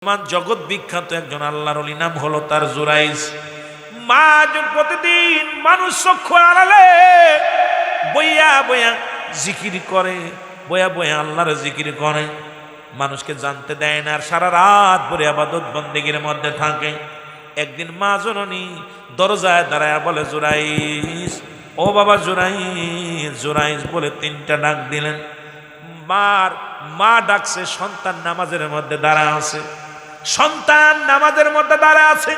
জগৎ বিখ্যাত একজন আল্লাহর ওলি, নাম হলো তার জুরাইজ। মা প্রতিদিন মানুষ চক্ষু আড়ালে বইয়া বইয়া জিকির করে, বইয়া বইয়া আল্লাহর জিকির করে, মানুষকে জানতে দেয় না, আর সারা রাত ভরে ইবাদত বন্দেগীর মধ্যে থাকে। একদিন মা জননী দরজায় দাঁড়ায় বলে, জুরাইজ, ও বাবা জুরাইজ, জুরাইজ বলে তিনটা ডাক দিলেন। মা ডাকছে, সন্তান নামাজের মধ্যে দাঁড়া আছে, সন্তান নামাজের মধ্যে দাঁড়া আছে,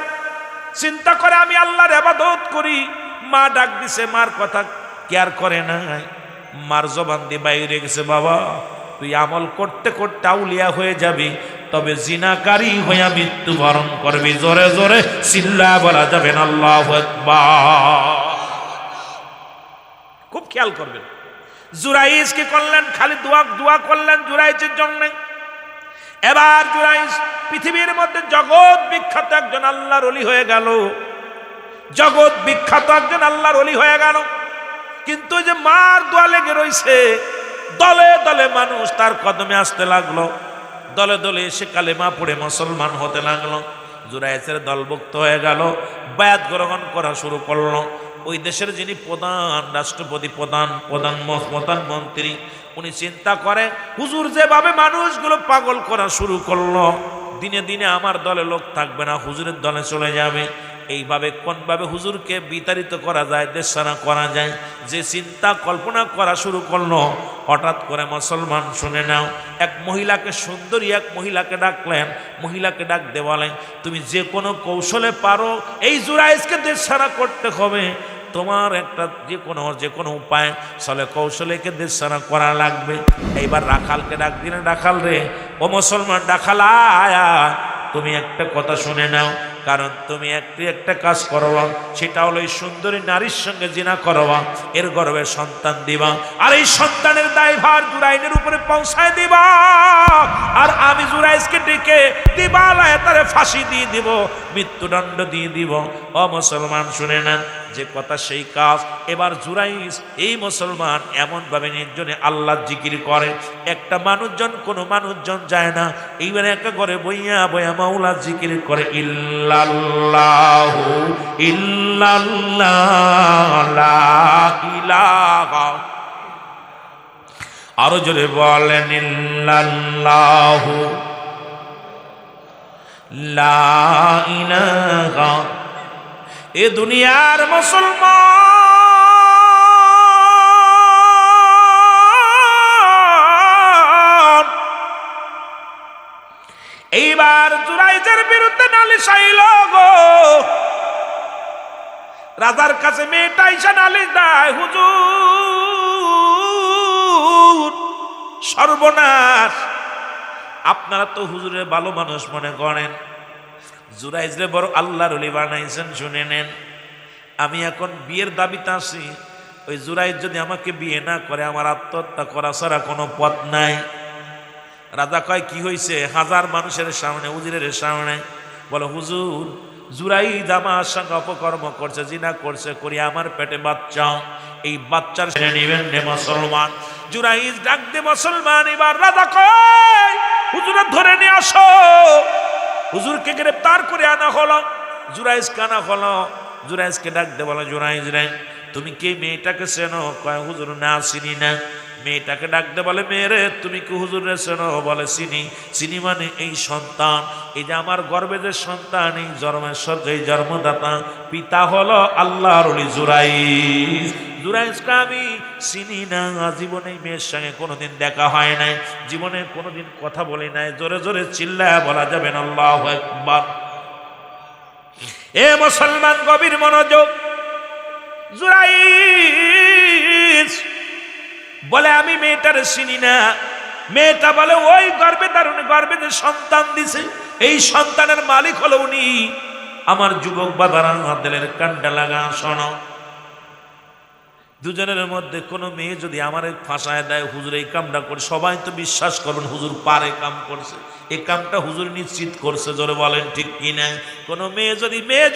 চিন্তা করে আমি আল্লাহর ইবাদত করি। মা ডাক দিছে, মার কথা কেয়ার করে নাই। মার জবান দিয়ে বাইরে গেছে, বাবা তুই আমল করতে করতে আউলিয়া হয়ে যাবি, তবে জিনাকারী হইয়া মৃত্যুবরণ করবি। জোরে জোরে চিল্লা বলা যাবে না আল্লাহু আকবার। খুব খেয়াল করবেন। জুরাইজ কি করলেন? খালি দোয়া করলেন জুরাইজের জন্য। এবার জুরাইজ পৃথিবীর মধ্যে জগৎ বিখ্যাত একজন আল্লাহর ওলি হয়ে গেল, জগৎ বিখ্যাত একজন আল্লাহর ওলি হয়ে গেল। কিন্তু যে মার দোয়া লেগে রইছে, দলে দলে মানুষ তার কদমে আসতে লাগলো, দলে দলে এসে কালেমা পড়ে মুসলমান হতে লাগলো। জুরাইজের দলভুক্ত হয়ে গেল, বায়াত গ্রহণ করা শুরু করলো। ওই দেশের যিনি প্রধান রাষ্ট্রপতি, প্রধানমন্ত্রী, উনি চিন্তা করে, হুজুর যেভাবে মানুষগুলো পাগল করা শুরু করলো, দিনে দিনে আমার দলে লোক থাকবে না, হুজুরের দলে চলে যাবে। এইভাবে কোনভাবে হুজুরকে বিতাড়িত করা যায়, দেশছাড়া করা যায়, যে চিন্তা কল্পনা করা শুরু করলো। হঠাৎ করে মুসলমান, শুনে নাও, এক মহিলাকে, সুন্দরী এক মহিলাকে ডাকলেন। মহিলাকে ডাক দিয়ে বলেন, তুমি যে কোনো কৌশলে পারো এই জুরাইজকে দেশছাড়া করতে হবে, তোমার একটা যে কোনো উপায় চলে কৌশলেকে দেশছাড়া করা লাগবে। এইবার রাখালকে ডাক দিলেন, রাখাল রে, ও মুসলমান রাখাল, আয়া তুমি একটা কথা শুনে নাও, কারণ তুমি একটা কাজ করবা, সেটা হলো এই সুন্দরী নারীর সঙ্গে জিনা করবা, এর গর্ভে সন্তান দিবা, আর এই সন্তানের দায়ভার জুরাইজের উপরে পৌঁছায় দিবা, আর আমি জুরাইজকে ডেকে দিবালায় তারে ফাঁসি দিয়ে দিব, মৃত্যুদণ্ড দিয়ে দিব। ও মুসলমান শুনে নেন, যে কথা সেই কাজ। এবার জুরাইজ, এই মুসলমান এমনভাবে নির্জনে আল্লাহ জিকির করে, একটা মানুষজন, কোনো মানুষজন যায় না। এইবারে একটা ঘরে বইয়া বইয়া মাওলা জিকির করে, ইল্লাল্লাহু ইল্লাল্লাহ লা ইলাহা, আরো জোরে বলেন, ইল্লাল্লাহু লা ইলাহা। এ দুনিয়ার মুসলমান এইবার জুরাইজের বিরুদ্ধে নালিশ আইল গো। রাজার কাছে মেয়েটা আইসা নালিশ দেয়, হুজুর সর্বনাশ, আপনারা তো হুজুরের ভালো মানুষ মনে করেন, জুরাইজরে বড় আল্লাহর ওলি বানাইছেন। শুনে নেন, আমি এখন বিয়ের দাবিতে আছি, ওই জুরাইজ যদি আমাকে বিয়ে না করে, আমার আত্মহত্যা করা ছাড়া কোনো পথ নাই। রাজা কয়, কি হয়েছে? হাজার মানুষের সামনে, উজিরের সামনে বলে, হুজুর জুরাইজ আমার সঙ্গে অপকর্ম করছে, জিনা করছে, করি আমার পেটে বাচ্চা, এই বাচ্চার ছেড়ে নিবেন রে মুসলমান। জুরাইজ ডাক দে মুসলমান। এবার রাজা কয়, হুজুরের ধরে নিয়ে আসো। হুজুরকে গ্রেপ্তার করে আনা হলো, জুরাইজকে আনা হলো। জুরাইজকে ডাক দে বলে, জুরাইজ রে, তুমি কি মেয়েটাকে চেনো? কয়, হুজুর না, চিনি না। মেয়েটাকে ডাক দে বলে, মেয়েরে তুমি কি হুজুরে চেনো? বলে, চিনি। চিনি মানে এই সন্তান, এই যে আমার গর্ভে যে সন্তান, এই জন্মেশ্বর, এই জন্মদাতা, পিতা হলো আল্লাহর ওলি জুরাইজ। জুরাইজকে আমি চিনি না, জীবনে মেয়ের সঙ্গে কোনোদিন দেখা হয় নাই, জীবনে কোনোদিন কথা বলি নাই। জোরে জোরে চিল্লায়া বলা যাবে না আল্লাহু আকবার। এ মুসলমান গভীর মনোযোগ। জুরাইজ বলে, আমি মেয়েটার চিনি না। মেয়েটা বলে, ওই গর্ভে গর্ভে যে সন্তান দিছে, এই সন্তানের মালিক হলো উনি। আমার যুবক বাবারা, দিলের কান্ডা লাগা, শোনো, দুজনের মধ্যে কোনো মেয়ে যদি আমার ফাঁসায় দেয়, হুজুর এই কামটা করে, সবাই তো বিশ্বাস করবেন হুজুর পারে কাম করছে, এই কামটা হুজুর নিশ্চিত করছে। জোরে বলেন ঠিক কি না? কোনো মেয়ে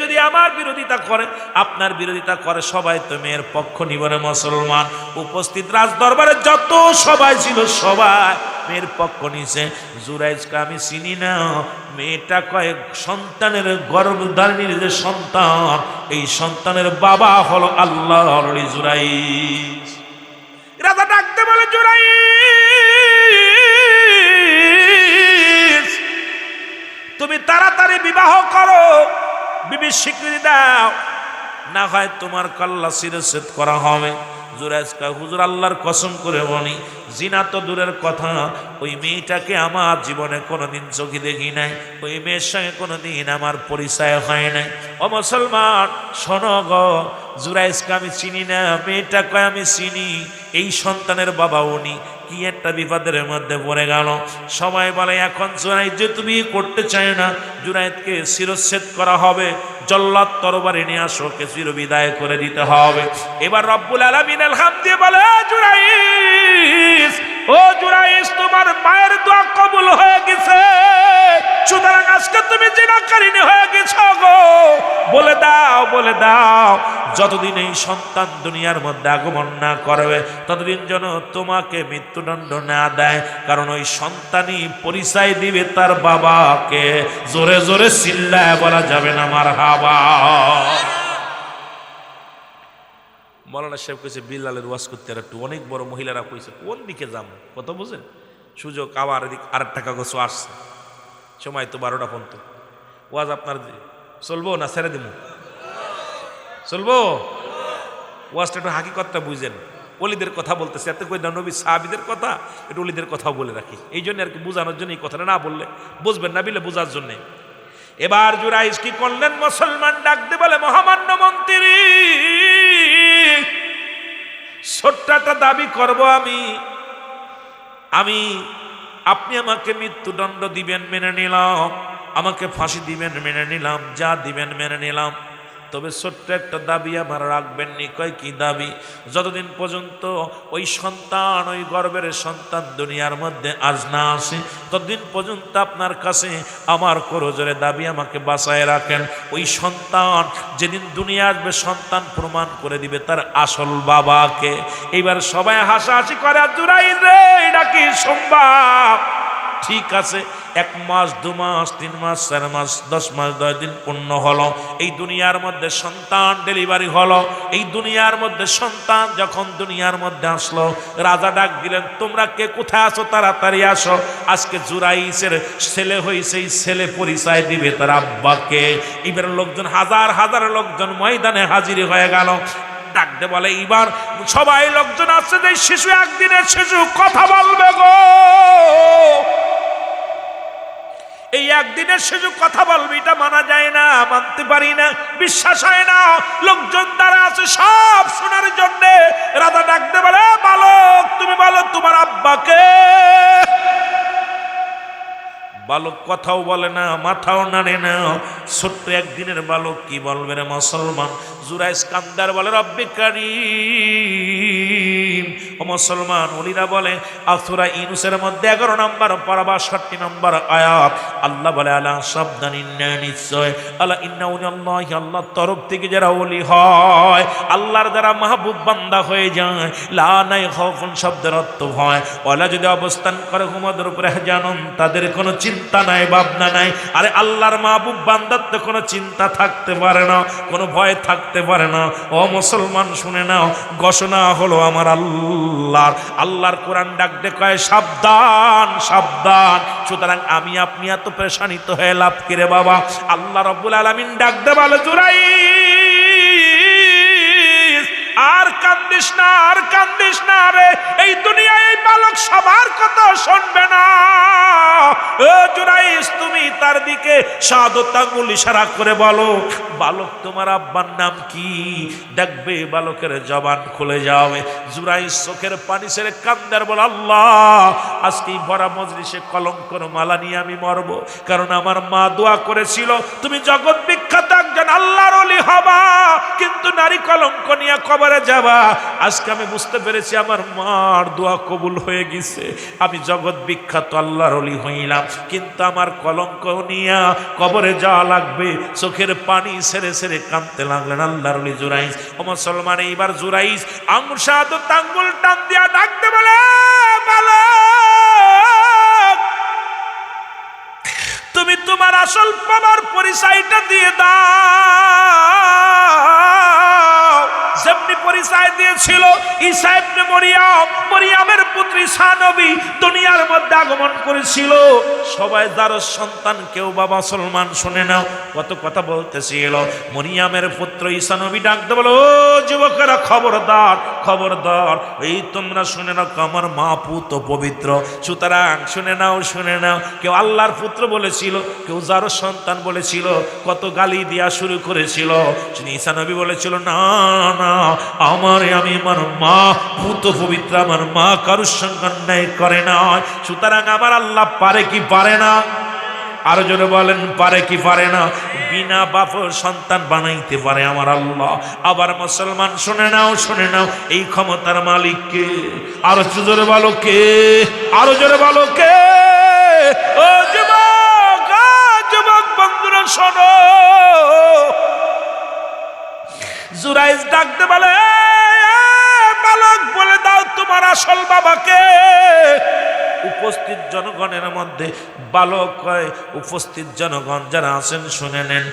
যদি আমার বিরোধিতা করে, আপনার বিরোধিতা করে, সবাই তো মেয়ের পক্ষ নিবে না। মুসলমান উপস্থিত রাজ দরবারে যত সবাই ছিল, সবাই মেয়ের পক্ষ নিছে। জুরাইজকে আমি চিনি না। মেয়েটা কয়েক সন্তানের গর্ভধারিণীর যে সন্তান, এই সন্তানের বাবা হলো আল্লাহর ওলি জুরাইজ। রাজা ডাকতে বলে, জুরাইজ তুমি তাড়াতাড়ি বিবাহ করো, বিবির স্বীকৃতি দাও, না হয় তোমার কল্লা শিরচ্ছেদ করা হবে। জুরাইজ কয়, হুজুর আল্লাহর কসম করে বলি, জিনা তো দূরের কথা, ওই মেয়েটাকে আমার জীবনে কোনোদিন চোখে দেখি নাই, ওই মেয়ের সঙ্গে কোনোদিন আমার পরিচয় হয় নাই। ও মুসলমান শোনো গো, জুরাইজকে আমি চিনি না। মেয়েটা কয় আমি চিনি, এই সন্তানের বাবা উনি। কি একটা বিপদের মধ্যে পড়ে গেল। সবাই বলে এখন জুরাইদ যে তুমি করতে চায় না, জুরাইদকে শিরচ্ছেদ করা হবে, জল্লাদ তরবারি নিয়ে আসো, ওকে চিরবিদায় করে দিতে হবে। এবার রব্বুল আলামিন ইলহাম দিয়ে বলে, জুরাইদ, ও জুরাইদ তোমার মায়ের দোয়া কবুল হয়ে গেছে, সুতরাং আজকে তুমি জিনাকারিনী হয়ে গেছো গো। বলে দাও, বলে দাও, যতদিন এই সন্তান দুনিয়ার মধ্যে আগমন না করবে ততদিন যেন তোমাকে মৃত্যুদণ্ড না দেয়, কারণ ওই সন্তানই পরিচয় দিবে তার বাবাকে। জোরে জোরে চিল্লায় বলা যাবে না মারহাবা। মৌলানা সাহেব কইছে বিল্লালের ওয়াজ করতে, আর একটু অনেক বড় মহিলারা কইছে কোন দিকে যাম, কত বুঝেন সুযোগ। আবার এদিক আরেকটা কাগজ আসছে, সময় তো 12টা পর্যন্ত। ওয়াজ আপনার চলবো না ছেড়ে দিব? চলবো। ওয়াজটা একটু হাকিকতটা বুঝেন। ওলিদের কথা বলতেছে, এত কই না নবী সাহাবীদের কথা, একটু ওলিদের কথাও বলে রাখি। এই জন্য আর কি, বোঝানোর জন্য এই কথাটা না বললে বুঝবেন না, বিলে বোঝার জন্য। এবার জুরাইজ কি করলেন, মুসলমান ডাকতে বলে, মহামান্য মন্ত্রী, ছোট্ট একটা দাবি করব আমি আপনি আমাকে মৃত্যুদণ্ড দিবেন মেনে নিলাম, আমাকে ফাঁসি দিবেন মেনে নিলাম, যা দিবেন মেনে নিলাম, তবে ছোট্ট একটা দাবি আমার রাখবেন নি। কয় কি দাবি? যতদিন পর্যন্ত ওই সন্তান, ওই গর্ভের সন্তান দুনিয়ার মধ্যে আজ না আসে, ততদিন পর্যন্ত আপনার কাছে আমার করজোরে দাবি, আমাকে বাঁচায় রাখেন। ওই সন্তান যেদিন দুনিয়া আসবে, সন্তান প্রমাণ করে দিবে তার আসল বাবাকে। এইবার সবাই হাসাহাসি করে, জুরাইদ রে এটা কি সম্ভব? ঠিক আছে, 1 মাস 2 মাস 3 মাস 4 মাস 10 মাস 10 দিন পূর্ণ হলো, এই দুনিয়ার মধ্যে সন্তান ডেলিভারি হলো। এই দুনিয়ার মধ্যে সন্তান যখন দুনিয়ার মধ্যে আসলো, রাজা ডাক দিলেন, তোমরা কে কোথায় আছো, তাড়াতাড়ি আসো, আজকে জুরাইজের ছেলে হয়েছে, এই ছেলে পরিচয় দিবে তার আব্বাকে। এবার লোকজন, হাজার হাজার লোকজন ময়দানে হাজির হয়ে গেল। ডাকতে বলে, এবার সবাই লোকজন আসছে, যে শিশু, একদিনের শিশু কথা বলবে গো, এই একদিনের শিশু কথা বলবে, এটা মানা যায় না, মানতে পারি না, বিশ্বাস হয় না। লোকজন দ্বারা আছে সব শোনার জন্য। রাজা ডাকতে বলে, বালক তুমি বলো তোমার আব্বাকে। বালক কথাও বলে না, মাথাও নাড়ে না। ছোট্ট একদিনের বালক কি বলবে রে মুসলমান? জুরাইজ কান্দার বলে, রব্বে কারীম। ও মুসলমান, ওলিরা বলে সূরা ইউনূসের মধ্যে 11 নম্বর পারা 62 নম্বর আয়াত, আল্লাহ বলে, আলা সাবধানিন্না, নিশ্চয় আলা ইন্নাল্লাহি, আল্লাহর তরফ থেকে যারা ওলি হয়, আল্লাহর যারা মাহবুব বান্দা হয়ে যায়, লা নাই খাউফুন শব্দের অর্থ হয়, ওলা যদি অবস্থান করে হুমাদের উপরে জানুন, তাদের কোনো চিন্তা নাই, ভাবনা নাই। আরে আল্লাহর মাহবুব বান্দার তো কোনো চিন্তা থাকতে পারে না, কোনো ভয় থাকতে পারে না। ও মুসলমান শুনে নাও, ঘোষণা হলো আমার আল্লাহর কোরআন ডাক দে কয়, সাবধান সাবধান। সুতরাং আমি আপনি এত পেরেশানিত হয়ে লাভ করে বাবা। আল্লাহ রাব্বুল আলামিন ডাক দে বলে, জুরাইজ আর কান্দিস না, আর কান্দিস না রে, এই দুনিয়ায় এই বালক সবার কথা শুনবে না। ও জুরাইজ, তুমি তার দিকে শাহাদত আঙ্গুল ইশারা করে বলো, বালক তোমার আব্বার নাম কি? দেখবে বালকের জবান খুলে যাবে। জুরাইজ চোখের পানি ছেড়ে কান্দার বলে, আল্লাহ আজকে ভরা মজলিসে কলঙ্কর মালা নিয়ে আমি মরব, কারণ আমার মা দোয়া করেছিল তুমি জগৎ বিখ্যাত একজন আল্লাহর ওলি হবা, কিন্তু নারী কলঙ্ক নিয়ে কবরে যাবা। আজকে আমি বুঝতে পেরেছি আমার মার দোয়া কবুল হয়ে গেছে, আমি জগৎ বিখ্যাত আল্লাহর ওলি হইলাম, কিন্তু আমার কলঙ্ক নিয়ে কবরে যাওয়া লাগবে। চোখের পানি ছেড়ে ছেড়ে কাঁদতে লাগলেন আল্লাহর ওলি জুরাইজ। ও মুসলমান, এইবার জুরাইজ আঙ্গুল শাহাদত আঙ্গুল টান দিয়া ডাকতে বলে, বালক আসল বাবার পরিচয়টা দিয়ে দাও। যেমনি পরিচয় দিয়েছিল ঈসা ইবনে মরিয়ম, মরিয়মের পুত্র ঈসা নবী দুনিয়ার মধ্যে আগমন করেছিল। সবাই যার সন্তান, কেউ বাবা মুসলমান শুনে নাও কত কথা বলতেছিল। মরিয়মের পুত্র ঈসা নবী ডাকতে বলো, ও যুবকেরা খবরদার খবরদার, এই তোমরা শুনে নাও আমার মা পুত পবিত্র, সুতরাং শুনে নাও শুনে নাও। কেউ আল্লাহর পুত্র বলেছিল, কেউ যার সন্তান বলেছিল, কত গালি দেওয়া শুরু করেছিল। ঈসা নবী বলেছিল, না না, আমি আমার মা পুত পবিত্র, আমার মা কারুর সঙ্গে অন্যায় করে না, সুতরাং আমার আল্লাহ পারে কি পারে না? আরো জোরে বলেন, পারে কি পারে না? বিনা বাপের সন্তান বানাইতে পারে আমার আল্লাহ। আবার মুসলমান শুনে নাও শুনে নাও, এই ক্ষমতার মালিক কে? আরো জোরে বলো কে? আরো জোরে বলো কে? ও যুবক, যুবক বন্ধুরা শোনো, জুরাইজ ডাকতে বলে, বালক বলে দাও তোমার আসল বাবাকে। উপস্থিত জনগণের মধ্যে বালক কয়, উপস্থিত জনগণ যারা আছেন শুনে নেন,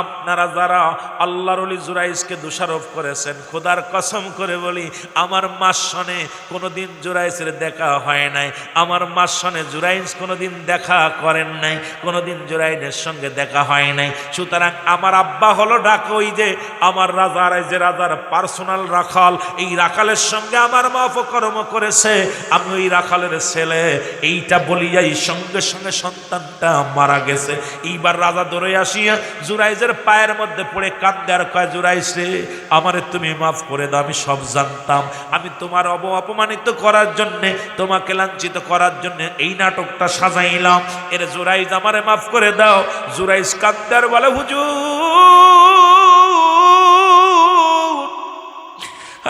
আপনারা যারা আল্লাহর ওলি জুরাইজকে দোষারোপ করেছেন, খোদার কসম করে বলি, আমার মার সনে কোনোদিন জুরাইজের দেখা হয় নাই, আমার মার সনে জুরাইজ কোনোদিন দেখা করেন নাই, কোনোদিন জুরাইজের সঙ্গে দেখা হয় নাই। সুতরাং আমার আব্বা হলো ডাকে ওই যে আমার রাজার, এই যে রাজার পার্সোনাল রাখাল, এই রাখালের সঙ্গে আমার মা অপকর্ম করেছে, আমি ওই রাখালের ছেলে, এইটা বলিয়াই সঙ্গে সঙ্গে সন্তানটা মারা গেছে। এইবার রাজা দৌড়ে আসিয়া জুরাইজের পায়ের মধ্যে পড়ে কাঁদে আর কয়, জুরাইজ রে, আমারে তুমি মাফ করে দাও, আমি সব জানতাম, আমি তোমার অপমানিত করার জন্যে, তোমাকে লাঞ্ছিত করার জন্য এই নাটকটা সাজাইলাম, এর জুরাইজ আমারে মাফ করে দাও। জুরাইজ কাঁদে আর বলে, হুজুর,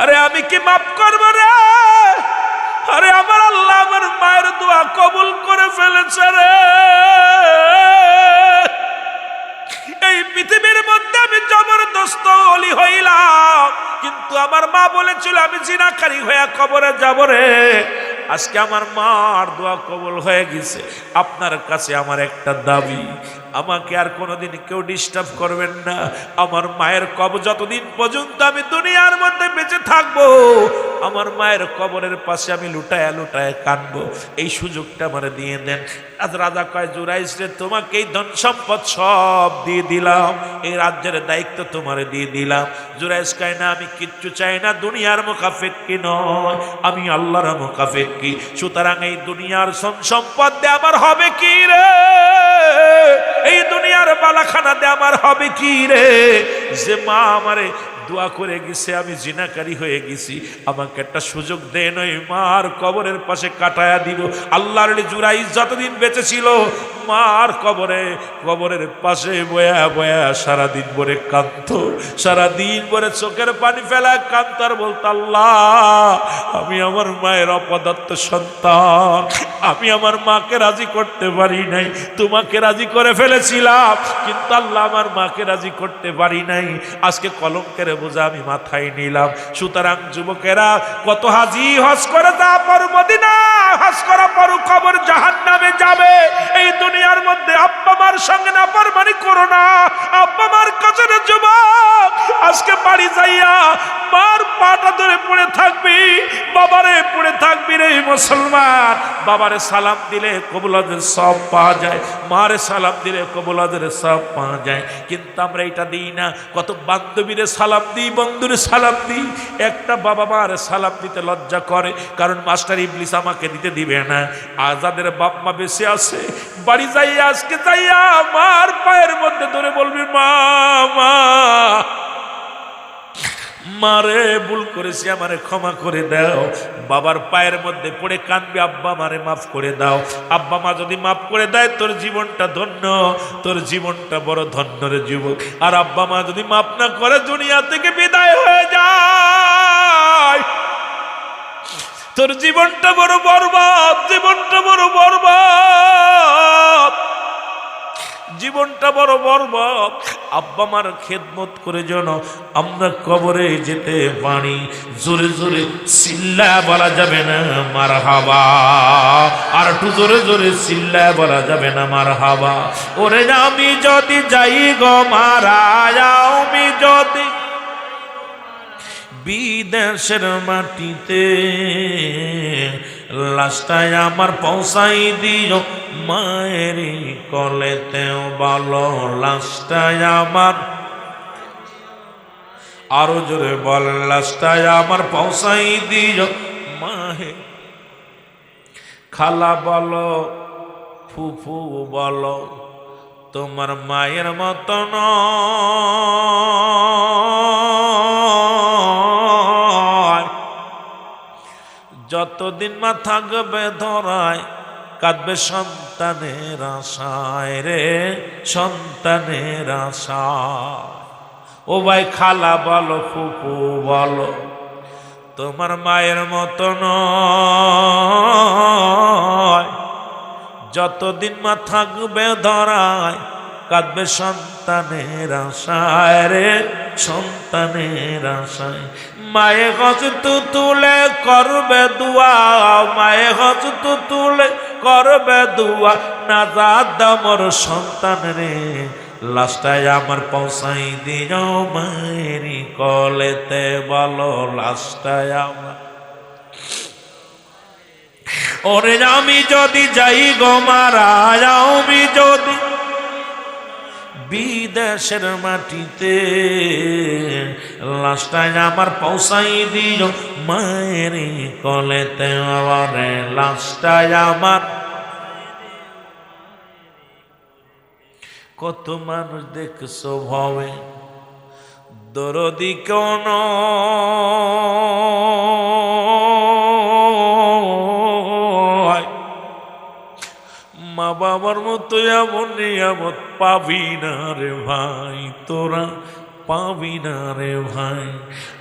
আরে আমি কি মাফ করবো রে? আরে আমার আল্লাহ আমার মায়ের দোয়া কবুল করে ফেলেছে রে। এই পৃথিবীর মধ্যে আমি জবরদস্ত ওলি হইলাম, কিন্তু আমার মা বলেছিল আমি জিনাকারী হয়ে কবরে যাব রে। আজকে আমার মার দোয়া কবুল হয়ে গেছে। আপনার কাছে আমার একটা দাবি, আমাকে আর কোনোদিন কেউ ডিস্টার্ব করবেন না। আমার মায়ের কবর যতদিন পর্যন্ত আমি দুনিয়ার মধ্যে বেঁচে থাকবো, আমার মায়ের কবরের পাশে আমি লুটায় লুটায় কাঁদবো, এই সুযোগটা আমার দিয়ে দেন। আজ রাজা কয়, জুরাইজ রে, তোমাকে এই ধন সম্পদ সব দিয়ে দিলাম, এই রাজ্যের দায়িত্ব তোমারে দিয়ে দিলাম। জুরাইজ কয়, না, আমি কিচ্ছু চাই না, দুনিয়ার মুখাফেক্কি নয়, আমি আল্লাহর মুখাফেক্কি, সুতরাং এই দুনিয়ার সম্পদ দিয়ে আমার হবে কি রে? এই দুনিয়ার বালাখানা দিয়ে আমার হবে কি রে? যে মা আমারে দোয়া করে গেছে, আমি জিনাকারী হয়ে গেছি, আমাকে একটা সুযোগ দেন, ওই মার কবরের পাশে কাটায়া দিব। আল্লাহর জুরাইজ যতদিন বেঁচে ছিল, মার কবরের পাশে বয়া বয়া সারাদিন ভরে কাঁদতো, সারাদিন ভরে চোখের পানি ফেলা কাঁদতো আর বলতো, আল্লাহ, আমি আমার মায়ের অপদার্থ সন্তান, আমি আমার মাকে রাজি করতে পারি নাই, তোমাকে রাজি করে ফেলেছিলাম, কিন্তু আল্লাহ আমার মাকে রাজি করতে পারি নাই, আজকে কলঙ্কের বোঝা আমি মাথায় নিলাম। সুতরাং যুবকেরা, কত হাজি হজ করে যা পর মদিনা, হজ করা পর কবর জাহান্নামে যাবে। এই দুনিয়ার মধ্যে আব্বা মার সঙ্গে না পারমানি করো না, আব্বা মার কাছে যুবক আজকে বাড়ি যাইয়া মার পাটা ধরে পড়ে থাকবি, বাবারে পড়ে থাকবি রে মুসলমান। বাবারে সালাম দিলে কবুলাদের সব পাওয়া যায়, মারে সালাম দিলে কবুলাদের সব পাওয়া যায়, কিন্তু আমরা এটা দিই না। কত বান্ধবীরে সালাম দিই, বন্ধুরে সালাম দিই, একটা বাবা মারে সালাম দিতে লজ্জা করে, কারণ মাস্টার ইবলিস আমাকে দিতে দিবে না। আর যাদের বাপ মা বেঁচে আছে, বাড়ি যাইয়া আজকে যাইয়া মার পায়ের মধ্যে ধরে বলবি, মা মা, মারে ভুল করেছি, আমারে ক্ষমা করে দাও। বাবার পায়ের মধ্যে পড়ে কাঁদবি, আব্বা মারে মাফ করে দাও। আব্বা মা যদি মাফ করে দেয়, তোর জীবনটা ধন্য, তোর জীবনটা বড় ধন্য রে যুবক। আর আব্বা মা যদি মাফ না করে, দুনিয়া থেকে বিদায় হয়ে যায়, তোর জীবনটা বড় বরবাদ, জীবনটা বড় বরবাদ, জীবনটা বড় বরবাদ। আব্বা মার খেদমত করে যেন আমরা কবরে যেতে পারি। জোরে জোরে চিল্লা বলা যাবে না মারহাবা, আর একটু জোরে জোরে চিল্লা বলা যাবে না মারহাবা। ওরে আমি যদি যাই গো মারা, আমি যদি বিদেশের মাটিতে, লাশটায় আমার পৌঁছাই দিও মায়েরই কলেতেও বলো, লাশটায় আমার, আরো জোরে বল, লাশটায় আমার পৌঁছাই দিও মাহে। খালা বলো, ফুফু বলো, তোমার মায়ের মতো নয়। যতদিন মা থাকবে ধরায় কাঁদবে সন্তানের আশায় রে, সন্তানের আশায়। ও ভাই খালা বলো, ফুফু বলো, তোমার মায়ের মতো নয়। যতদিন মা থাকবে ধরায় কাঁদবে সন্তানের আশায় রে, সন্তানের আশায়। মায়ে হস্ত তুলে করবে দুয়া, মায়ে হস্ত তুলে করবে দুয়া, নাজাত দাও মোর সন্তান রে, লাশটায় আমার পৌঁছাই দিও মায়েরই কলেতে বলো, লাশটায় আমার। ওরে আমি যদি যাই গো মারা, আমি যদি বিদেশের মাটিতে, লাশটায় আমার পৌঁছাই দিও মায়েরই কলেতে, ওরে লাশটায় আমার। কত মানুষ দেখছো ভাবে দরদি কোন, মা বাবার মতো এমন নিয়ামত পাবি না রে ভাই, তোরা পাবি না রে ভাই।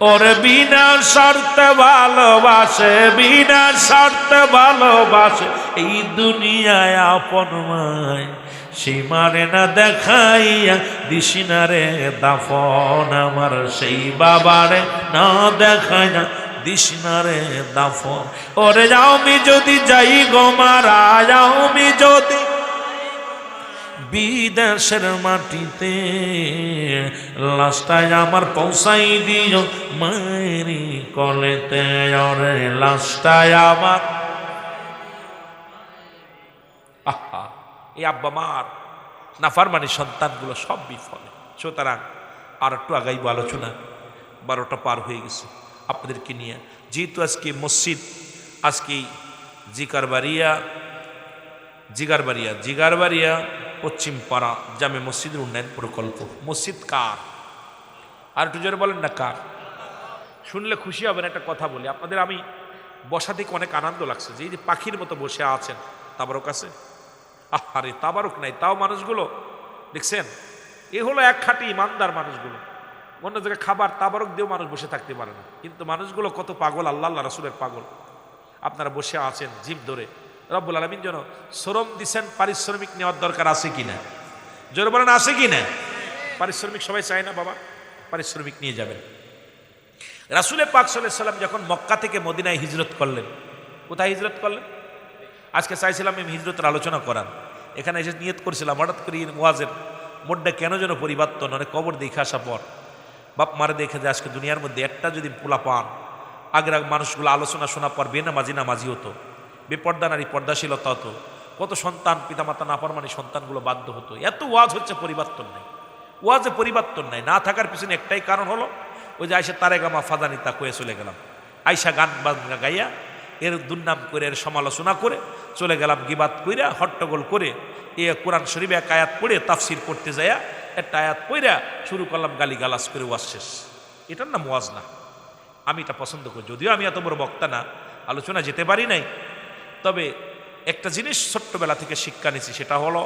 ওরে বিনা শর্তে ভালোবাসে, বিনা শর্তে ভালোবাসে এই দুনিয়ায় আপন মায়, সেই মারে না দেখাইয়া দিসি না রে দাফন, আমার সেই বাবারে না দেখাইয়া দিসি না রে দাফন। ওরে আমি যদি যাই গো মারা, আমি যদি বিদেশের মাটিতে, লাশটায় আমার পৌঁছাই দিও মায়েরই কলেতে, ওরে লাশটায় আমার। আহা, এই আব্বা মার নাফরমানি সন্তানগুলো সব বিফলে। সুতরাং আর একটু আগাইব আলোচনা, 12টা পার হয়ে গেছে আপনাদেরকে নিয়ে। যেহেতু আজকে মসজিদ, আজকে জিগারবাড়িয়া পশ্চিম পাড়া জামে মসজিদের উন্নয়ন প্রকল্প। মসজিদ কার? আর একটু জোরে বলেন না কার? শুনলে খুশি হবেন। একটা কথা বলি আপনাদের, আমি বসা থেকে অনেক আনন্দ লাগছে যে এই যে পাখির মতো বসে আছেন। তাবারক আছে? আরে তাবারক নাই, তাও মানুষগুলো দেখছেন, এ হলো এক খাঁটি ইমানদার মানুষগুলো। অন্য জায়গায় খাবার তাবারক দিয়েও মানুষ বসে থাকতে পারে না, কিন্তু মানুষগুলো কত পাগল, আল্লাহ রাসূলের পাগল। আপনারা বসে আছেন জিভ ধরে, রব্বুল আলামিন যেন শ্রম দিচ্ছেন, পারিশ্রমিক নেওয়ার দরকার আছে কিনা? জোরে বলেন আছে কিনা? পারিশ্রমিক সবাই চায় না বাবা, পারিশ্রমিক নিয়ে যাবেন। রাসূল পাক সাল্লাল্লাহু আলাইহি ওয়াসাল্লাম যখন মক্কা থেকে মদিনায় হিজরত করলেন, কোথায় হিজরত করলেন? আজকে চাইছিলাম আমি হিজরতের আলোচনা করার, এখানে এসে নিয়ত করেছিলাম, হঠাৎ করে ওয়াজের মোডটা কেন যেন পরিবর্তন, অনেক কবর দেখে আসা পর বাপ মারে দেখে যে আজকে দুনিয়ার মধ্যে একটা যদি পোলা পান, আগের মানুষগুলো আলোচনা শোনা পর বেনামাজি হতো, বেপর্দা নারী পর্দাশীলতা হতো, কত সন্তান পিতামাতা নাফরমানি সন্তানগুলো বাধ্য হতো। এত ওয়াজ হচ্ছে, পরিবর্তন নাই, ওয়াজে পরিবর্তন নাই। না থাকার পিছনে একটাই কারণ হলো, ওই যে আইসা তারেগামা ফাদানিতা কয়ে চলে গেলাম, আইসা গান বাজনা গাইয়া এর দুর্নাম করে, এর সমালোচনা করে চলে গেলাম, গিবাত কইরা হট্টগোল করে, এ কোরআন শরীফে এক আয়াত পড়ে তাফসির করতে যাইয়া একটা আয়াত পড়া শুরু করলাম গালি গালাজ করে, ওয়াজ শেষ। এটার নাম ওয়াজ না। আমি এটা পছন্দ করি, যদিও আমি এত বড় বক্তা না, আলোচনা যেতে পারি নাই, তবে একটা জিনিস ছোট্টবেলা থেকে শিক্ষা নিছি, সেটা হলো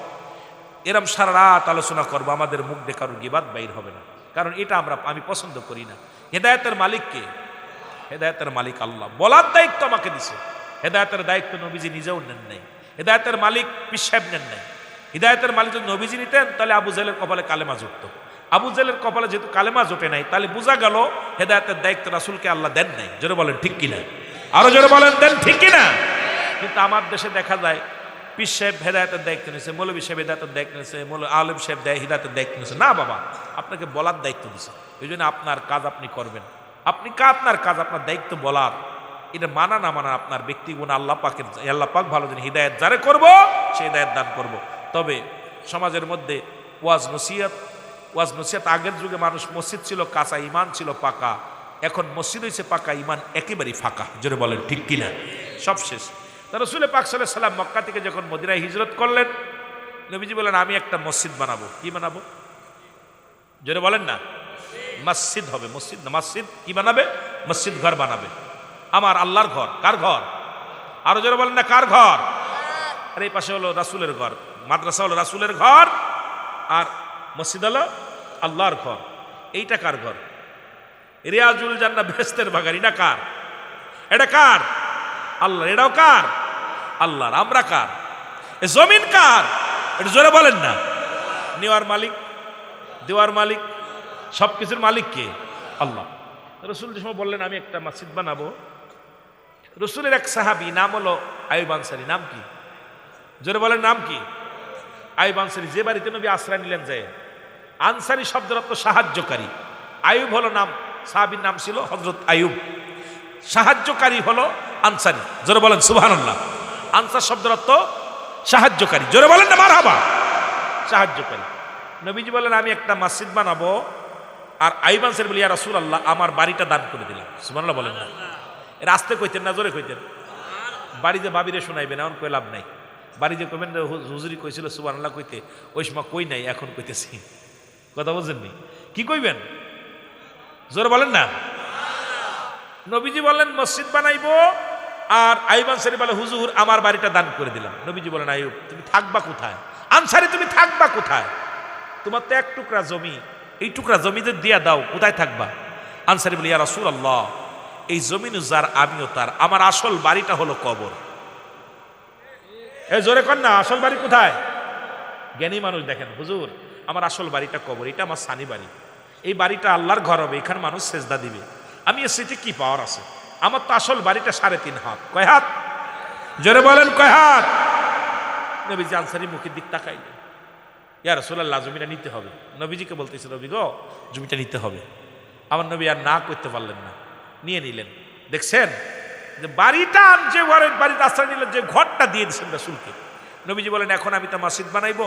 এরম সারা রাত আলোচনা করবো, আমাদের মুখ দিয়ে কারোর গিবাত বাইর হবে না, কারণ এটা আমি পছন্দ করি না। হেদায়েতের মালিক কে? হেদায়েতের মালিক আল্লাহ। বলার দায়িত্ব আমাকে দিছে, হেদায়েতের দায়িত্ব নবীজি নিজেও নেন নাই, হেদায়েতের মালিক পীর সাহেব নেন নাই। হিদায়তের মালিক যদি নবীজি নিতেন তাহলে আবু জাহেলের কপালে কালেমা জুটত, আবু জেলের কপালে যেহেতু কালেমা জোটে নাই, তাহলে বোঝা গেল হেদায়েতের দায়িত্ব রাসূলকে আল্লাহ দেন নাই। জোরে বলেন ঠিক কিনা, আরো জোরে বলেন দেন ঠিক কিনা। কিন্তু আমার দেশে দেখা যায় পীর সাহেব হেদায়েতের দায়িত্ব নিয়েছে, মৌলভী সাহেব হেদায়েতের দায়িত্ব নিয়েছে, আলেম সাহেব হিদায়েতের দায়িত্ব নিয়েছে। না বাবা, আপনাকে বলার দায়িত্ব দিয়েছে, এই জন্য আপনার কাজ আপনি করবেন। আপনার কাজ আপনার দায়িত্ব বলার, এটা মানা না মানা আপনার ব্যক্তি গুণ। আল্লাহ পাকের, আল্লাহ পাক ভালো জানে হিদায়েত যারে করবো সে হিদায়েত দান করব। তবে সমাজের মধ্যে ওয়াজ নসিহত আগের যুগে মানুষ মসজিদ ছিল কাঁচা, ইমান ছিল পাকা। এখন মসজিদ হয়েছে পাকা, ইমান একেবারেই ফাঁকা। জোরে বলেন ঠিক কিনা, সব শেষ। তা রাসূল পাক সাল্লাল্লাহু আলাইহি সাল্লাম মক্কা থেকে যখন মদিনায় হিজরত করলেন, নবীজি বলেন আমি একটা মসজিদ বানাবো। কি বানাবো? জোরে বলেন না। মসজিদ হবে, মসজিদ না, মসজিদ কি বানাবে? মসজিদ, ঘর বানাবে। আমার আল্লাহর ঘর। কার ঘর? আরো জোরে বলেন না, কার ঘর? আর এই পাশে হলো রাসূলের ঘর, মাদ্রাসা হলো রাসূলের ঘর, আর মসজিদ হলো আল্লাহর ঘর। এইটা কার ঘর? রিয়াজুল জান্নাহ, বেহেশতের বাগান। এটা কার? এটা কার? আল্লাহ। এটাও কার? আল্লাহর। আমরা কার? এ জমিন কার? এটা জোরে বলেন না। নেওয়ার মালিক, দেওয়ার মালিক, সবকিছুর মালিক কে? আল্লাহ। রাসূল যে সময় বললেন আমি একটা মসজিদ বানাবো, রাসূলের এক সাহাবী নাম হলো আইয়ুব আনসারী। নাম কি? জোরে বলেন, নাম কি? আইয়ুব আনসারী। যে বাড়িতে নবী আশ্রয় নিলেন যায়, আনসারী শব্দের অর্থ সাহায্যকারী। আইয়ুব হলো নাম, সাহাবীর নাম ছিল হযরত আইয়ুব। সাহায্যকারী হলো আনসারী। জোরে বলেন সুবহানাল্লাহ। আনসার শব্দের অর্থ সাহায্যকারী। জোরে বলেন না মারহাবা। সাহায্যকারী। নবীজি বলেন আমি একটা মসজিদ বানাবো, আর আইয়ুব আনসারী বলি ইয়া রাসূলুল্লাহ আমার বাড়িটা দান করে দিলাম। সুবহানাল্লাহ বলেন না। এর আস্তে কইতেন না জোরে কইতেন? বাড়িতে ভাবিরে শোনাইবেন, এমন কই লাভ নাই। বাড়ি যে কইবেন হুজুরি কইছিল সুবহানাল্লাহ কইতে, ওই সময় কই নাই, এখন কইতেছি। কথা বুঝেননি? কি কইবেন? জোরে বলেন না। নবীজি বলেন মসজিদ বানাইবো, আর আইয়ুব আনসারী বলে হুজুর আমার বাড়িটা দান করে দিলাম। নবীজি বলেন আইয়ুব তুমি থাকবা কোথায়? আনসারী তুমি থাকবা কোথায়? তোমার তো এক টুকরা জমি, এই টুকরা জমি যদি দিয়া দাও কোথায় থাকবা? আনসারী বলে ইয়া রাসূলুল্লাহ এই জমিন যার আমিও তার, আমার আসল বাড়িটা হলো কবর। এই জোরে কর না, আসল বাড়ি কোথায়? জ্ঞানী মানুষ দেখেন হুজুর আমার আসল বাড়িটা কবর, এটা আমার সানি বাড়ি। এই বাড়িটা আল্লাহর ঘর হবে, এখানে মানুষ সেজদা দিবে। আমি এর সাথে কি পাওয়ার আছে? আমার তো আসল বাড়িটা 3.5 হাত। কয় হাত? জোরে বলেন কয় হাত? নবীজি আনসারী মুখের দিক তাকাইলেন, ইয়া রাসূলুল্লাহ জমিটা নিতে হবে। নবীজিকে বলতেছে নবী গো জমিটা নিতে হবে। আমার নবী আর না করতে পারলেন না, নিয়ে নিলেন। দেখছেন যে বাড়িটা, যে বাড়িতে আশ্রয় নিলেন, যে ঘরটা দিয়ে দিচ্ছেন রাসূলকে। নবীজি বলেন এখন আমি তো মসজিদ বানাইবো,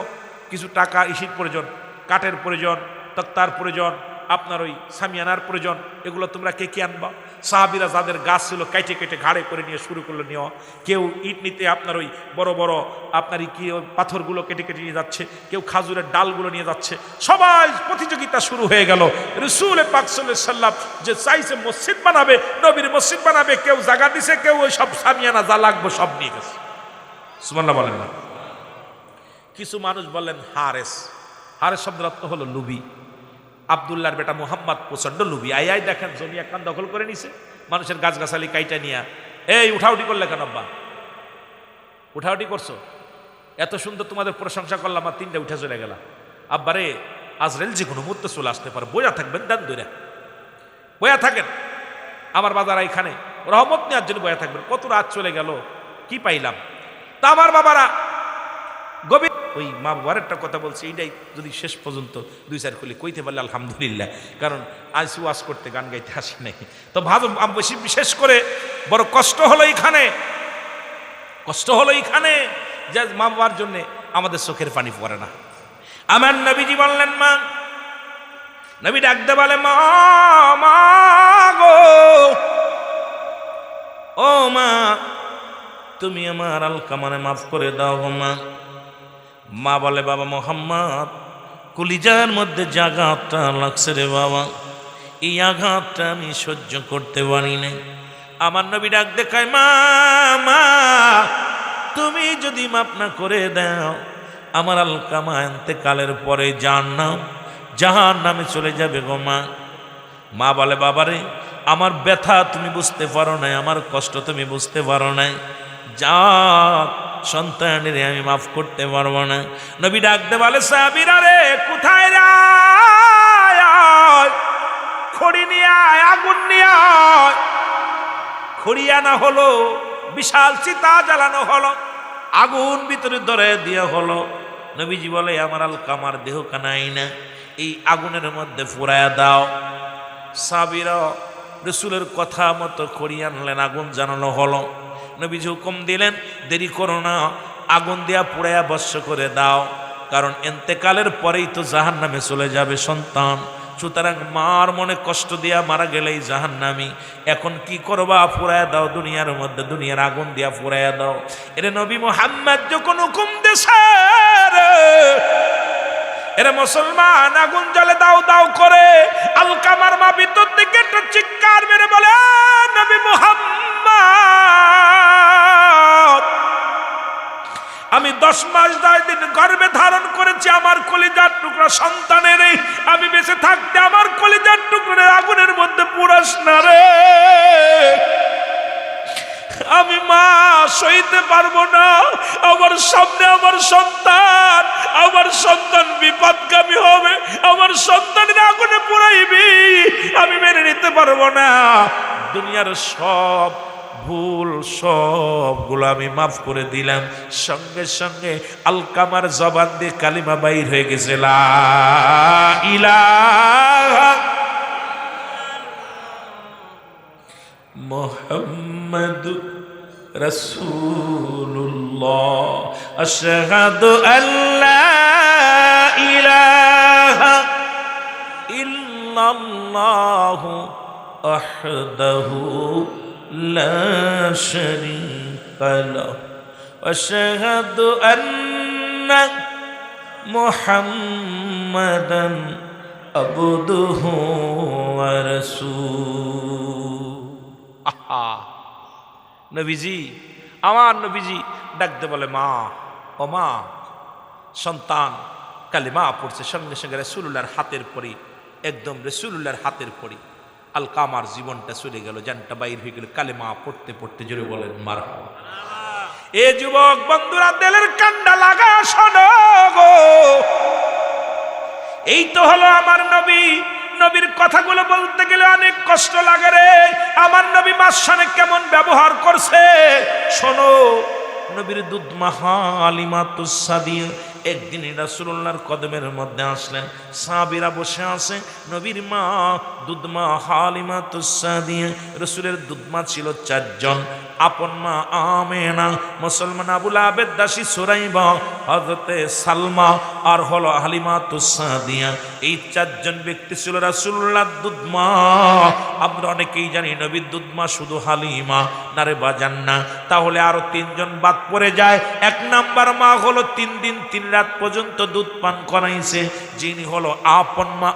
কিছু টাকা ইসির প্রয়োজন, কাঠের প্রয়োজন, তক্তার প্রয়োজন, আপনার ওই সামিয়ানার প্রয়োজন। এগুলো তোমরা কে কে আনবা? সাহাবীরা যাদের গাছ ছিল কেটে কেটে ঘাড়ে করে নিয়ে শুরু করলো নেওয়া। কেউ ইট নিতে আপনার ওই বড় বড় আপনার কি পাথরগুলো কেটে কেটে নিয়ে যাচ্ছে, কেউ খাজুরের ডালগুলো নিয়ে যাচ্ছে। সবাই প্রতিযোগিতা শুরু হয়ে গেল। রাসূল পাক সাল্লাল্লাহু আলাইহি সাল্লাম যে চাইছে মসজিদ বানাবে, নবীর মসজিদ বানাবে, কেউ জায়গা দিছে, কেউ ওই সব সামিয়ানা যা লাগবে সব নিয়ে গেছে। সুবহানাল্লাহ বলেন না। কিছু মানুষ বললেন হারেস। হারেস শব্দের অর্থ হলো লুবি। আব্দুল্লাহর বেটা মুহাম্মদ প্রচন্ড লুবি। আই দেখেন জমি একখান দখল করে নিছে, মানুষের গাছগাছালি কাইটা নিয়া। এই উঠাউটি করলে কেন আব্বা? উঠাউটি করছো? এত সুন্দর তোমাদের প্রশংসা করলাম, আর 3টা উঠে চলে গেলাম। আব্বারে আজরাইল যে কোনো মুহূর্তে চলে আসতে পারে, বইয়া থাকবেন দান দইরা, বইয়া থাকেন। আমার বাবারা এখানে রহমত নেওয়ার জন্য বইয়া থাকবেন। কত রাত চলে গেল, কি পাইলাম? তা আমার বাবারা গভীর ওই মা বাবার একটা কথা বলছে, এইটাই যদি শেষ পর্যন্ত 2-4 খুলে কইতে পারলে আলহামদুলিল্লাহ। কারণ আজ ওয়াজ করতে গান গাইতে আসি নাই তো ভালো। বেশি বিশেষ করে বড় কষ্ট হলো এইখানে, কষ্ট হলো এইখানে যে মা বাবার জন্যে আমাদের চোখের পানি পড়ে না। আমার নবীজি বললেন মা, নবী ডাকতে বলে মা, মা গো, ও মা তুমি আমার আলকামানে মাফ করে দাও গো মা। মা বলে বাবা মোহাম্মদ কলিজার মধ্যে যে আঘাতটা লাগছে রে বাবা, এই আঘাতটা আমি সহ্য করতে পারি না। আমার নবী ডাক দেখায় মা, মা তুমি যদি মাফ না করে দাও আমার আলকামা ইন্তেকালের পরে জাহান্নামে চলে যাবে গো মা। মা বলে বাবারে আমার ব্যথা তুমি বুঝতে পারো নাই, আমার কষ্ট তুমি বুঝতে পারো নাই, যা সন্তানের আমি মাফ করতে পারবো না। নবী ডাকতে বলে সাহাবীরা রে কোথায় রা খড়ি নিয়ে আয়, আগুন নিয়ে আয়। খড়ি আনা হলো, বিশাল চিতা জ্বালানো হলো, আগুন ভিতরে ধরে দেওয়া হলো। নবীজি বলে, আমার আলকামার দেহ কানাই না, এই আগুনের মধ্যে পুরায়া দাও। সাহাবীরা রাসূলের কথা মতো খড়ি আনলেন, আগুন জ্বালানো হলো। নবীজি হুকুম দিলেন, দেরি করো না, আগুন দিয়া পুড়াইয়া ভস্ম করে দাও, কারণ এন্তেকালের পরেই তো জাহান্নামে চলে যাবে সন্তান। সুতরাং মার মনে কষ্ট দিয়া মারা গেলেই জাহান্নামী। এখন কি করবা? পুরাইয়া দাও দুনিয়ার মধ্যে, দুনিয়ার আগুন দিয়া পুরাইয়া দাও। এরে নবী মুহাম্মদ যখন হুকুম দেশে, এরে মুসলমান, আগুন জ্বলে দাও দাও করে। আলকামার মা ভিতর থেকে একটা চিৎকার মেরে বলে, নবী মুহাম্মদ, আমি 10 মাস 10 দিন গর্ভে ধারণ করেছি আমার কলিজার টুকরা সন্তানের, আমি বেঁচে থাকতে আমার কলিজার টুকরা আগুনের মধ্যে পুরাস না রে। আমি মা সইতে পারবো না, আমার সামনে আমার সন্তান বিপদগামী হবে, আমার সন্তানের আগুনে পুরাইবি, আমি মেনে নিতে পারবো না। দুনিয়ার সব ভুল সবগুলো আমি মাফ করে দিলাম। সঙ্গে সঙ্গে আলকামার জবান দিয়ে কালিমা বাইর হয়ে গেছে, লা ইলাহা মুহাম্মাদুর রাসূলুল্লাহ, আশহাদু আল্লা ইলাহা ইল্লাল্লাহু ওয়াহদাহু লা শারীকা লাহু, আশহাদু আন্না মুহাম্মাদান আবদুহু ওয়া রাসূলুহু। নবীজি, আমার নবীজি ডাকতে বলে, মা, ও মা। সন্তান কালিমা পড়ছে, সঙ্গে সঙ্গে রাসূলুল্লাহর হাতের পরি, একদম রাসূলুল্লাহর হাতের পরি আলকামার জীবনটা চলে গেল, জানটা বাইর হয়ে গেল। কালিমা পড়তে পড়তে জোরে বলেন মারহাবা। এ যুবক বন্ধুরা, দিলের কান্ডা লাগা শোনো গো, এই তো হলো আমার নবী। নবীর কথাগুলো বলতে গেলে অনেক কষ্ট লাগে রে। আমার নবী মার সাথে কেমন ব্যবহার করছে শোনো। নবীর দুধমা হালিমাতুস সাদিয়া একদিন রাসূলুল্লাহর কদমের মধ্যে আসলেন, সাহাবীরা বসে আছে। নবীর মা দুধমা হালিমাতুস সাদিয়া, রাসূলের দুধমা ছিল 4 জন। আপন মা আমেনা, মুসলমান আবু লাহাবের দাসী সুরাইবা, হযরতে সালমা, আর হলো হালিমাতুস সাদিয়া। এই 4 জন ব্যক্তি ছিল রাসূলুল্লাহর দুধমা। আমরা অনেকেই জানি নবীর দুধমা শুধু হালিমা, না রে বাজান না। তাহলে আরো 3 জন বাদ পড়ে যায়। 1 নাম্বার মা হলো 3 দিন 3 রাত পর্যন্ত দুধ পান করাইছে, যিনি হলো আপন মা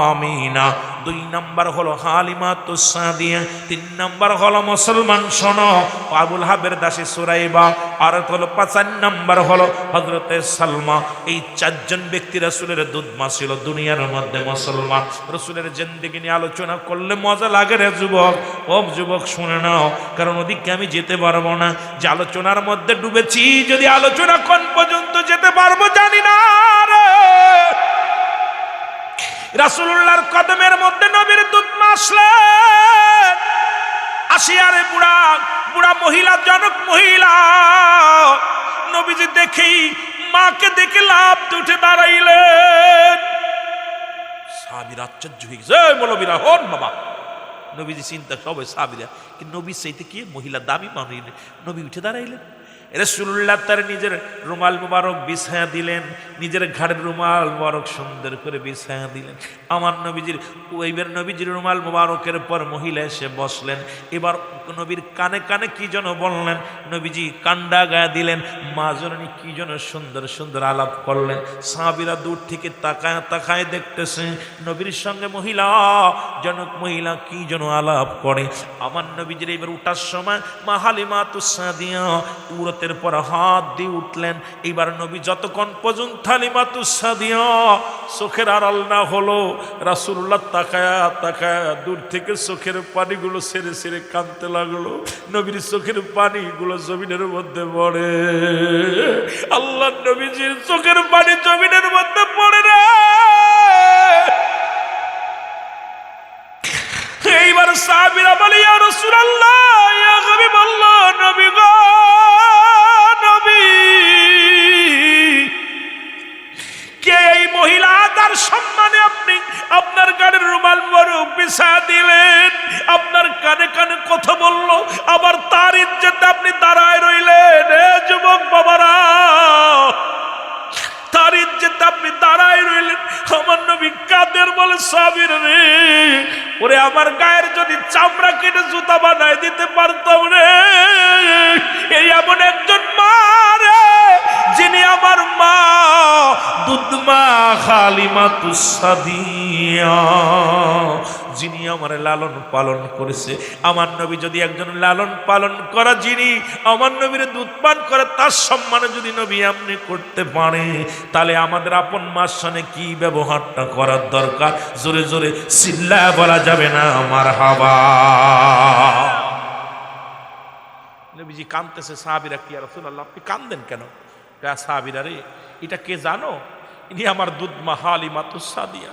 আমিনা। 2 নাম্বার হলো হালিমাতুস সাদিয়া। 3 নাম্বার হলো মুসলমান শোনো আবু লাহাবের দাসী সুরাইবা। আর হলো 5 নাম্বার হলো হযরতে সালমা। এই 4 জন ব্যক্তি রাসূলের দুধমা ছিল দুনিয়ার মধ্যে মুসলমান। রাসূলের জিন্দেগি নিয়ে আলোচনা করলে মজা লাগে রে যুবক। ও যুবক শুনে নাও, কারণ ওদিকে আমি যেতে পারবো না। যে আলোচনার মধ্যে ডুবেছি, যদি আলোচনা কোন পর্যন্ত যেতে পারবো জানি না রে। রাসূলুল্লাহর কদমের মধ্যে নবীর দুধমা আসলেন। আসিয়ারে বুড়া বুড়া মহিলা, জনক মহিলা। নবীজি দেখেই মাকে দেখে লাফ উঠে দাঁড়াইলেন। সাহাবীরা আশ্চর্য হয়ে গেছে, মৌলবীরা হন বাবা। নবীজি চিন্তা, সবাই সাহাবীরা, কিন্তু নবীর চাইতে কি মহিলা দামি মানুষ। নবী উঠে দাঁড়াইলেন। রাসূলুল্লাহ তার নিজের রুমাল মুবারক বিছায়া দিলেন, নিজের ঘাড়ের রুমাল মুবারক সুন্দর করে বিছায়া দিলেন। আমার নবীজির ওইবার নবীজির রুমাল মুবারকের পর মহিলা এসে বসলেন। এবার নবীর কানে কানে কি যেন বললেন। নবীজি কান্ডা গায়ে দিলেন। মা জননী কি যেন সুন্দর সুন্দর আলাপ করলেন। সাহাবীরা দূর থেকে তাকায় তাকায় দেখতেছে নবীর সঙ্গে মহিলা, জনক মহিলা কি যেন আলাপ করে। আমার নবীজির এবার উঠার সময় মা হালিমাতুস সাদিয়া উরতের পর হাত দিয়ে উঠলেন। এবার নবী যতক্ষণ পর্যন্ত হালিমাতুস সাদিয়া চোখের আড়াল না হলো, রাসূলুল্লাহ তাকায়া তাকায়া দূর থেকে চোখের পানিগুলো ছেড়ে ছেড়ে কাঁদতে লাগলো। নবীর চোখের পানিগুলো জমিনের মধ্যে পড়ে। আল্লাহ নবীজির চোখের পানি জমিনের মধ্যে পড়ে না। নবী সায়া দিলেন, আপনার কানে কানে কথা বললো, আবার তার ইজ্জতে আপনি দাঁড়ায় রইলেন। এ যুবক বাবারা, তার ইজ্জতে আপনি দাঁড়ায় রইলেন। আমার নবী কাদের বলে, সাবির রে, ওরে আমার গায়ের যদি চামড়া কেটে জুতা বানায় দিতে পারতাম রে। এই এমন একজন মা রে, যিনি আমার মা দুধমা খালিমা তুসাদিয়া, যিনি আমার লালন পালন করেছে। আমার নবী যদি একজন লালন পালন করা, যিনি আমার নবীর দুধ পান করে, তার সম্মানে যদি নবী আপনি করতে পারে, তাহলে আমাদের আপন মার সঙ্গে কি ব্যবহারটা করার দরকার, জোরে জোরে চিল্লায় বলা যাবে না মারহাবা। নবীজি কাঁদতেছে, সাহাবীরা, কি রাসূলুল্লাহ আপনি কাঁদেন কেন? সাহাবীরা রে, এটা কে জানো? ইনি আমার দুধ মা হালিমা তুসাদিয়া,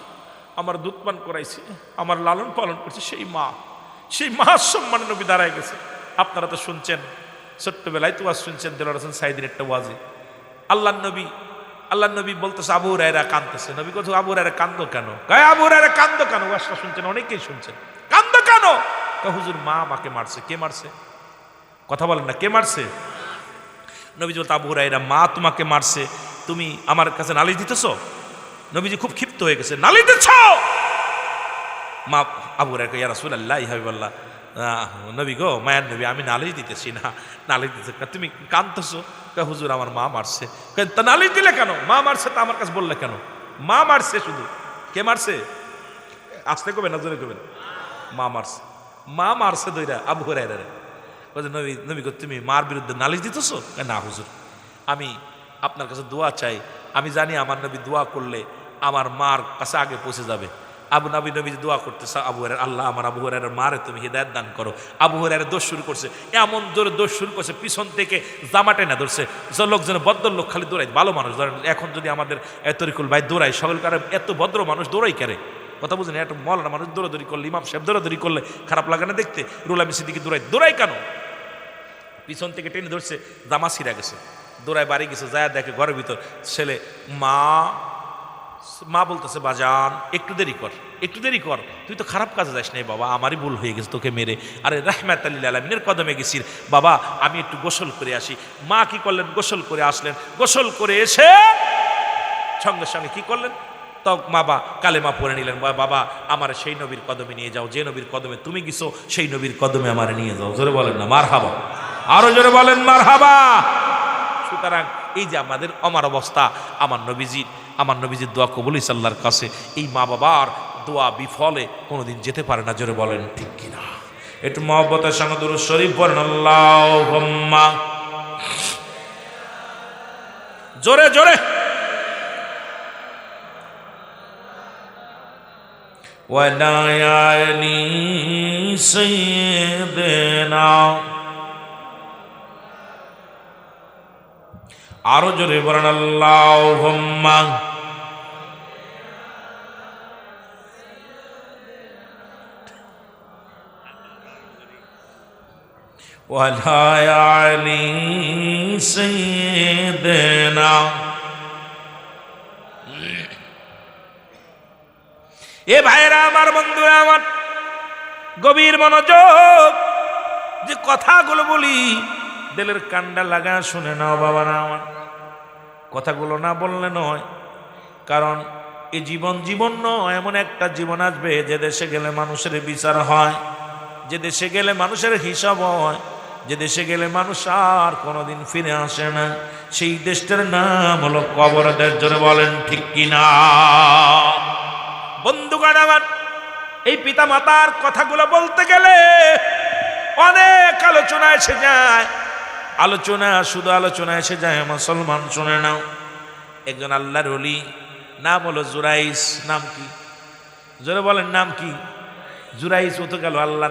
আমার দুধ পান করাইছে, আমার লালন পালন করছে, সেই মা, সেই মার সম্মানে নবী দাঁড়ায় গেছে। আপনারা তো শুনছেন, ছোট্টবেলায় তো শুনছেন দেলোয়ার হোসেন সাইদির একটা ওয়াজে, আল্লাহ নবী বলতেছে, আবু হুরায়রা কাঁদতেছে। নবী বলছে, আবু হুরায়রা কান্দো কেন? কয় আবু হুরায়রা কান্দো কেন? ওয়াজটা শুনছেন, অনেকেই শুনছেন, কান্দো কেন? কয় হুজুর, মা আমাকে মারছে। কে মারছে? কথা বলেন না, কে মারছে? নবীজি বলতে, আবু হুরায়রা, মা তোমাকে মারছে, তুমি আমার কাছে নালিশ দিতেছ? নবীজি খুব ক্ষিপ্ত হয়ে গেছে, নালিশ দিচ্ছ? মা আবু হুরায়রা, ইয়া রাসূলুল্লাহ, ইয়া হাবিবাল্লাহ, নবী গো, মায়ের নবী, আমি নালিশ দিতেছি না। নালিশ দিতে তুমি কাঁদতেছো? হুজুর, আমার মা মারছে। তা নালিশ দিলে কেন? মা মারছে তা আমার কাছে বললে কেন? মা মারছে শুধু। কে মারছে? আসতে কবে না জোরে কবেন? মা মারছে। মা মারছে দইরা আবু হুরায়রা। নবী গো, তুমি মার বিরুদ্ধে নালিশ দিতেছো? না হুজুর, আমি আপনার কাছে দোয়া চাই। আমি জানি আমার নবী দোয়া করলে আমার মার কাছে আগে পৌঁছে যাবে। নবী দোয়া করতেছে, আবু হুরায়রা, আল্লাহ আমার আবু হুরায়রার মারে তুমি হিদায়াত দান করো। আবু হুরায়রা দোষ শুরু করছে, এমন জোরে দোষ শুরু করছে, পিছন থেকে জামা টেনে ধরছে। লোকজন ভদ্রলোক খালি দৌড়াই, ভালো মানুষ ধরেন। এখন যদি আমাদের তরিকুল ভাই দৌড়াই, সকলকার এত ভদ্র মানুষ দৌড়াই কেরে? কথা বুঝেন? এত মৌলানা মানুষ দৌড়াদৌড়ি করলে, ইমাম সাহেব দৌড়াদৌড়ি করলে খারাপ লাগে না দেখতে? রুহুল আমিন সিদ্দিকী দৌড়াই কেন? পিছন থেকে টেনে ধরছে, জামা ছিঁড়া গেছে, দৌড়ায় বাড়ি গেছে, যায় দেখে ঘরের ভিতর ছেলে। মা বলতেছে, বাজান একটু দেরি কর, একটু দেরি কর, তুই তো খারাপ কাজে যাস নাই বাবা, আমারই ভুল হয়ে গেছে, তোকে মেরে। আরে রাহমাতুল লিল আলামিনের কদমে গেছিস বাবা, আমি একটু গোসল করে আসি। মা কি করলেন? গোসল করে আসলেন। গোসল করে এসে সঙ্গে সঙ্গে কি করলেন? তো বাবা কালেমা পড়ে নিলেন, বাবা আমার সেই নবীর কদমে নিয়ে যাও, যে নবীর কদমে তুমি গেছো, সেই নবীর কদমে আমার নিয়ে যাও। জোরে বলেন না মারহাবা, আরো জোরে বলেন মারহাবা। সুতরাং এই যে আমার অবস্থা, আমার নবীজির দোয়া কবুল হইছে আল্লাহর কাছে। এই মা বাবার দোয়া বিফলে কোনোদিন যেতে পারে না। জোরে বলেন ঠিক কিনা? একটু মহব্বতের সঙ্গে দুরূদ শরীফ পড়েন, আল্লাহুম্মা, জোরে জোরে। ওয়ালা আলি সাইয়্যিদিনা, আরো জোরে বলেন আল্লাহুম্মা। ওয়ালা আলি সাইয়্যিদিনা। এ ভাইরা আমার, বন্ধুরা আমার, গভীর মনোযোগ, যে কথাগুলো বলি দিলের কান্ডা লাগা শুনে নাও বাবারা আমার। কথাগুলো না বললে নয়, কারণ এই জীবন নয়, এমন একটা জীবন আসবে যে দেশে গেলে মানুষের বিচার হয়, যে দেশে গেলে মানুষের হিসাব হয়, যে দেশে গেলে মানুষ আর কোনোদিন ফিরে আসে না। সেই দেশটার নাম হলো কবর দেশ। জোরে বলেন ঠিক কিনা? বন্ধুগণ আমার, এই পিতা মাতার কথাগুলো বলতে গেলে অনেক আলোচনা এসে যায়, শুধু আলোচনা এসে যায়। মুসলমান শুনে নাও, একজন আল্লাহর ওলি, নাম হলো জুরাইস। নাম কি? জোরে বলেন, নাম কি? জুরাইস। ও তো গেল আল্লাহ